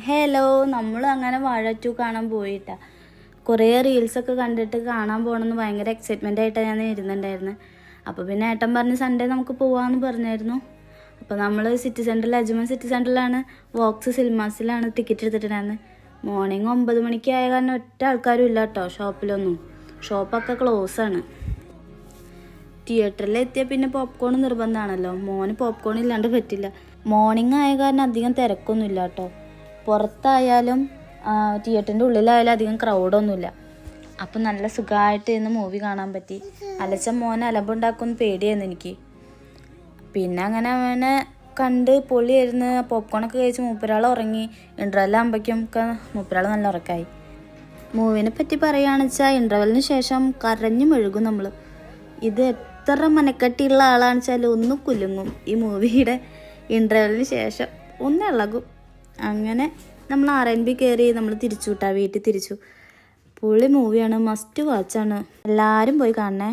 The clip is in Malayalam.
ഹലോ, നമ്മൾ അങ്ങനെ വാഴ 2 കാണാൻ പോയിട്ടാ. കുറേ റീൽസൊക്കെ കണ്ടിട്ട് കാണാൻ പോകണമെന്ന് ഭയങ്കര എക്സൈറ്റ്മെൻ്റ് ആയിട്ടാണ് ഞാൻ ഇരുന്നുണ്ടായിരുന്നത്. അപ്പോൾ പിന്നെ ഏട്ടൻ പറഞ്ഞ് സൺഡേ നമുക്ക് പോകാമെന്ന് പറഞ്ഞായിരുന്നു. അപ്പോൾ നമ്മൾ സിറ്റി സെൻറ്ററിൽ, അജ്മൽ സിറ്റി സെൻറ്ററിലാണ്, വോക്സ് സിനിമാസിലാണ് ടിക്കറ്റ് എടുത്തിട്ടുണ്ടായിരുന്നത്. മോർണിംഗ് 9 മണിക്ക് ആയ കാരണം ഒറ്റ ആൾക്കാരും ഇല്ല കേട്ടോ ഷോപ്പിലൊന്നും. ഷോപ്പൊക്കെ ക്ലോസാണ്. തിയേറ്ററിൽ എത്തിയാൽ പിന്നെ പോപ്കോൺ നിർബന്ധമാണല്ലോ. മോന് പോപ്കോൺ ഇല്ലാണ്ട് പറ്റില്ല. മോർണിംഗ് ആയ കാരണം അധികം തിരക്കൊന്നുമില്ല കേട്ടോ. പുറത്തായാലും തിയേറ്ററിൻ്റെ ഉള്ളിലായാലും അധികം ക്രൗഡൊന്നുമില്ല. അപ്പം നല്ല സുഖമായിട്ട് ഇന്ന് മൂവി കാണാൻ പറ്റി. അലച്ച മോനെ അലമ്പുണ്ടാക്കുമെന്ന് പേടിയായിരുന്നു എനിക്ക്. പിന്നെ അങ്ങനെ അവനെ കണ്ട് പൊളിയായിരുന്നു. പോപ്കോണൊക്കെ കഴിച്ച് മൂപ്പരാൾ ഉറങ്ങി. ഇൻ്റർവെൽ ആകുമ്പോഴേക്കും മൂപ്പരാൾ നല്ല ഉറക്കമായി. മൂവിനെ പറ്റി പറയുകയാണെന്ന് വെച്ചാൽ ഇൻ്റർവെല്ലിന് ശേഷം കരഞ്ഞു മെഴുകും നമ്മൾ. ഇത് എത്ര മനക്കെട്ടിയുള്ള ആളാണെന്ന് വെച്ചാൽ ഒന്ന് കുലുങ്ങും. ഈ മൂവിയുടെ ഇൻ്റർവെല്ലിന് ശേഷം ഒന്ന് ഇളകും. അങ്ങനെ നമ്മൾ R&B കയറി നമ്മൾ തിരിച്ചു വീട്ടിൽ തിരിച്ചു. പൊളി മൂവിയാണ്, മസ്റ്റ് വാച്ചാണ്. എല്ലാവരും പോയി കാണണേ.